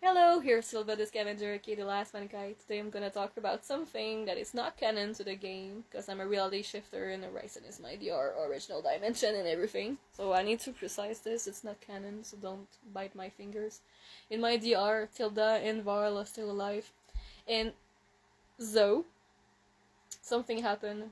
Hello, here's Silva the Scavenger, aka the last one guy. Today I'm gonna talk about something that is not canon to the game, because I'm a reality shifter and Horizon is my DR original dimension and everything. So I need to precise this, it's not canon, so don't bite my fingers. In my DR, Tilda and Varl are still alive. And Zoe, something happened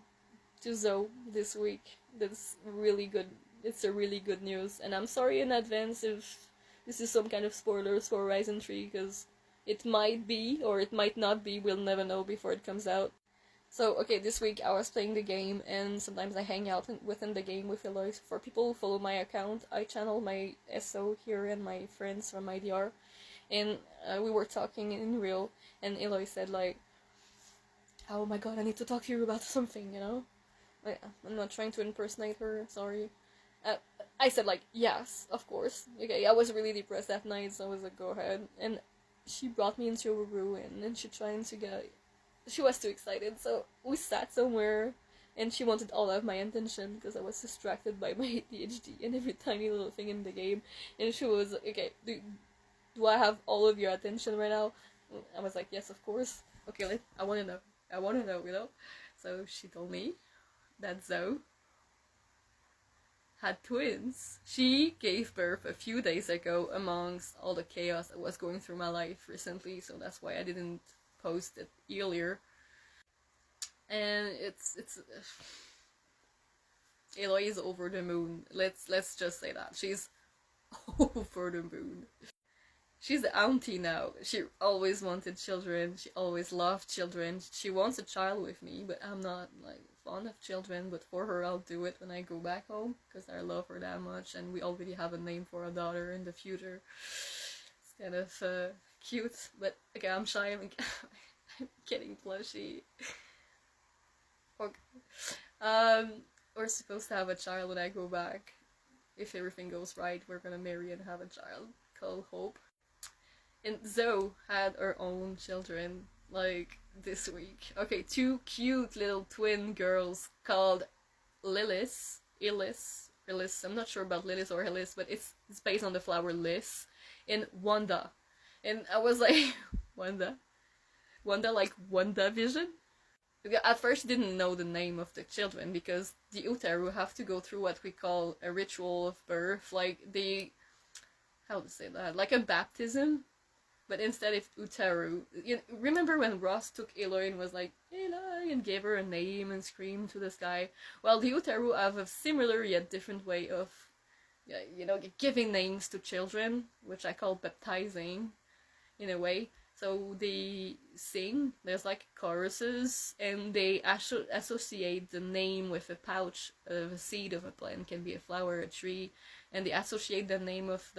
to Zoe this week that's really good. It's a really good news, and I'm sorry in advance if this is some kind of spoilers for Horizon 3, because it might be, or it might not be, we'll never know before it comes out. So, okay, this week I was playing the game, and sometimes I hang out within the game with Aloy. For people who follow my account, I channel my SO here and my friends from my DR, and we were talking in real, and Aloy said, like, oh my god, I need to talk to you about something, you know? I'm not trying to impersonate her, sorry. I said, like, yes, of course. Okay, I was really depressed that night, so I was like, go ahead. And she brought me into a room, and she was too excited, so we sat somewhere, and she wanted all of my attention, because I was distracted by my ADHD and every tiny little thing in the game, and she was like, okay, do I have all of your attention right now? I was like, yes, of course. Okay, I wanna know, you know? So she told me that Zoe had twins. She gave birth a few days ago amongst all the chaos that was going through my life recently, so that's why I didn't post it earlier. And it's Aloy is over the moon. Let's just say that. She's over the moon. She's the auntie now. She always wanted children. She always loved children. She wants a child with me, but I'm not, like, fond of children. But for her, I'll do it when I go back home, because I love her that much, and we already have a name for a daughter in the future. It's kind of cute, but okay, I'm shy. I'm getting plushy. Okay. We're supposed to have a child when I go back. If everything goes right, we're gonna marry and have a child called Hope. And Zoe had her own children, like, this week. Okay, two cute little twin girls called Lilith, I'm not sure about Lilith or Hillis, but it's based on the flower Lis, and Wanda. And I was like, Wanda, like WandaVision? At first didn't know the name of the children, because the Utaru have to go through what we call a ritual of birth, like how to say that, like a baptism. But instead of Utaru, remember when Ross took Aloy and was like, Aloy, and gave her a name and screamed to the sky? Well, the Utaru have a similar yet different way of, giving names to children, which I call baptizing, in a way. So they sing, there's like choruses, and they associate the name with a pouch of a seed of a plant, can be a flower, a tree, and they associate the name of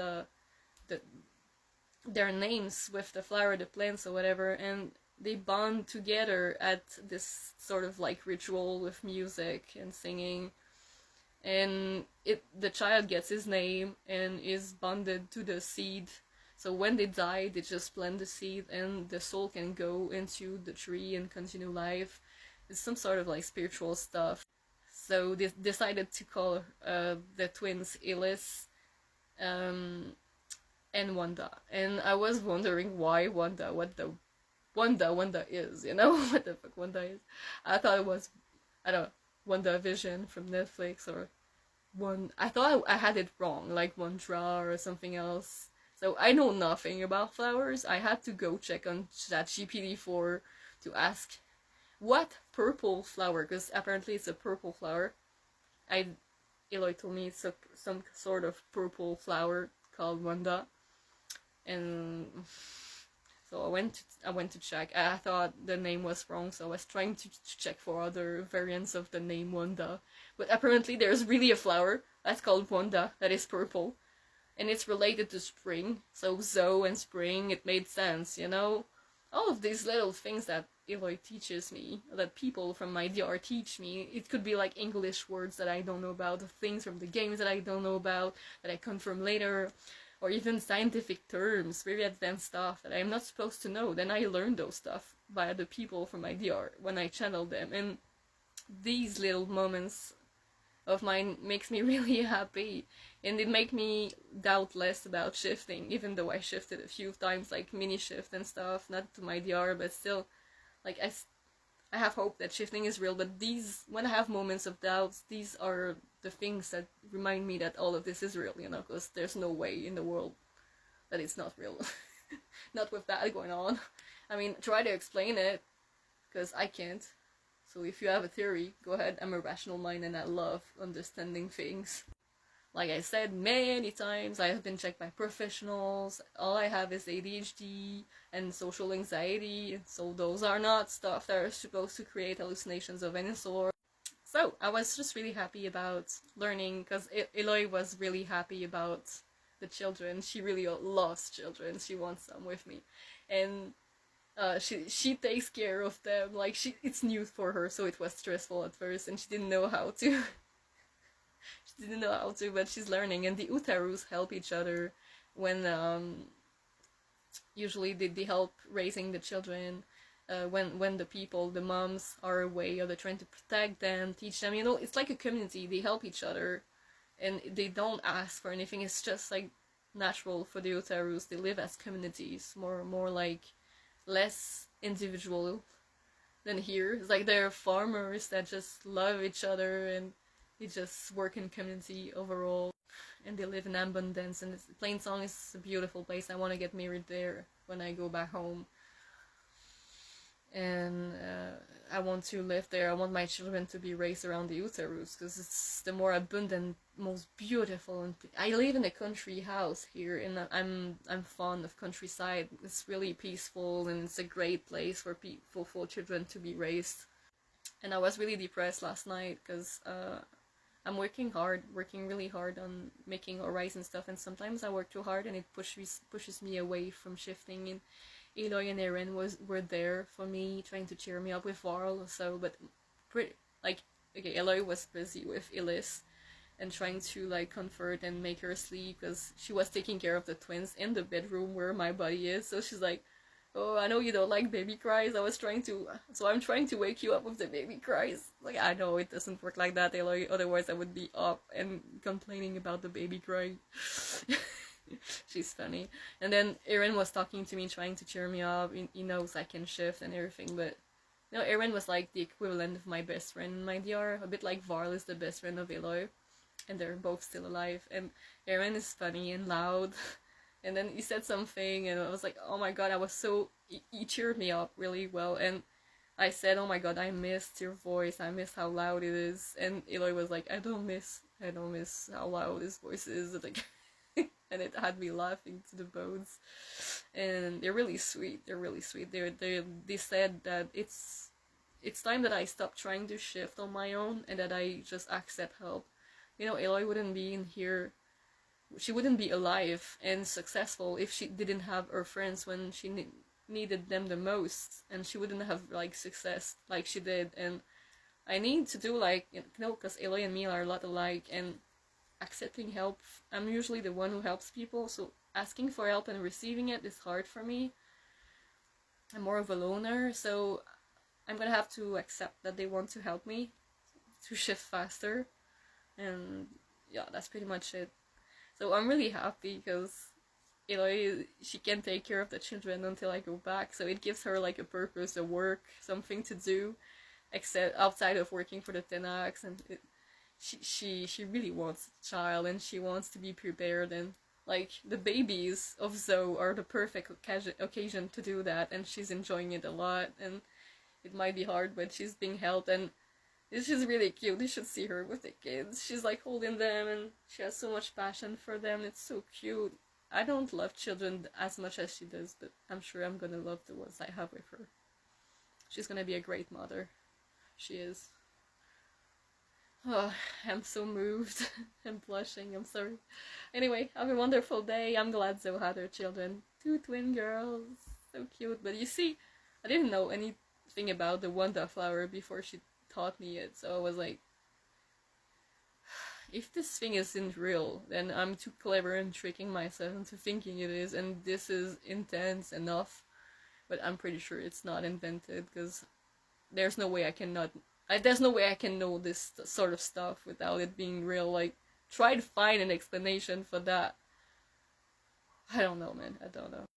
their names with the flower, the plants, or whatever, and they bond together at this sort of like ritual with music and singing, and the child gets his name and is bonded to the seed. So when they die, they just plant the seed, and the soul can go into the tree and continue life. It's some sort of like spiritual stuff. So they decided to call the twins Illis, and Wanda. And I was wondering why Wanda, what the Wanda is, you know? What the fuck Wanda is. I thought it was, I don't know, WandaVision from Netflix, or I thought I had it wrong, like Wandra or something else. So I know nothing about flowers. I had to go check on ChatGPT-4 to ask what purple flower, because apparently it's a purple flower. Aloy told me it's some sort of purple flower called Wanda. And so I went to check. I thought the name was wrong, so I was trying to check for other variants of the name Wanda. But apparently there's really a flower that's called Wanda that is purple, and it's related to spring. So Zoe and spring, it made sense, you know? All of these little things that Aloy teaches me, that people from my DR teach me. It could be like English words that I don't know about, things from the games that I don't know about, that I confirm later, or even scientific terms, very advanced stuff that I'm not supposed to know. Then I learned those stuff by the people from my DR when I channel them, and these little moments of mine makes me really happy. And it made me doubt less about shifting, even though I shifted a few times, like mini shift and stuff, not to my DR, but still, like I have hope that shifting is real. But these, when I have moments of doubts, these are the things that remind me that all of this is real, you know, because there's no way in the world that it's not real. Not with that going on. I mean, try to explain it, because I can't. So if you have a theory, go ahead. I'm a rational mind and I love understanding things. Like I said many times, I have been checked by professionals. All I have is ADHD and social anxiety, so those are not stuff that are supposed to create hallucinations of any sort. So I was just really happy about learning, because Aloy was really happy about the children. She really loves children. She wants them with me, and she takes care of them. Like, it's new for her, so it was stressful at first, and she didn't know how to. She didn't know how to, but she's learning. And the Utarus help each other when usually they help raising the children. When the moms are away, or they're trying to protect them, teach them, you know, it's like a community. They help each other, and they don't ask for anything. It's just like natural for the Utarus. They live as communities, more like less individual than here. It's like they're farmers that just love each other, and they just work in community overall, and they live in abundance. And Plainsong is a beautiful place. I want to get married there when I go back home, and I want to live there. I want my children to be raised around the Utarus, because it's the more abundant, most beautiful. And I live in a country house here, and I'm fond of countryside. It's really peaceful, and it's a great place for children to be raised. And I was really depressed last night, because I'm working really hard on making Horizon stuff, and sometimes I work too hard and it pushes me away from shifting. And Aloy and Erin were there for me, trying to cheer me up with Varl or so, but Aloy was busy with Ellis and trying to like comfort and make her sleep, because she was taking care of the twins in the bedroom where my body is. So she's like, "Oh, I know you don't like baby cries. I'm trying to wake you up with the baby cries." Like, I know it doesn't work like that, Aloy. Otherwise, I would be up and complaining about the baby crying. She's funny. And then Erin was talking to me, trying to cheer me up. He knows I can shift and everything, but you know, Erin was like the equivalent of my best friend in my DR, a bit like Varl is the best friend of Aloy, and they're both still alive. And Erin is funny and loud. And then he said something, and I was like, oh my god, he cheered me up really well. And I said, oh my god, I missed your voice, I miss how loud it is. And Aloy was like, I don't miss how loud his voice is. Like, and it had me laughing to the bones. And they're really sweet. They said that it's time that I stop trying to shift on my own, and that I just accept help. You know, Aloy wouldn't be in here. She wouldn't be alive and successful if she didn't have her friends when she needed them the most, and she wouldn't have like success like she did. And I need to do like, you know, because Aloy and me are a lot alike, and accepting help. I'm usually the one who helps people, so asking for help and receiving it is hard for me. I'm more of a loner, so I'm gonna have to accept that they want to help me to shift faster. And yeah, that's pretty much it. So I'm really happy, because Aloy, she can take care of the children until I go back, so it gives her like a purpose, a work, something to do, except outside of working for the Tenax. And she really wants a child, and she wants to be prepared, and like the babies of Zoe are the perfect occasion to do that, and she's enjoying it a lot. And it might be hard, but she's being helped, and she's really cute. You should see her with the kids. She's like holding them, and she has so much passion for them. It's so cute. I don't love children as much as she does, but I'm sure I'm gonna love the ones I have with her. She's gonna be a great mother. She is. Oh, I'm so moved. I'm blushing, I'm sorry. Anyway, have a wonderful day. I'm glad Zoe had her children. 2 twin girls. So cute. But you see, I didn't know anything about the Wanda flower before she taught me it. So I was like, if this thing isn't real, then I'm too clever and tricking myself into thinking it is. And this is intense enough. But I'm pretty sure it's not invented, because there's no way I can know this sort of stuff without it being real. Like, try to find an explanation for that. I don't know, man. I don't know.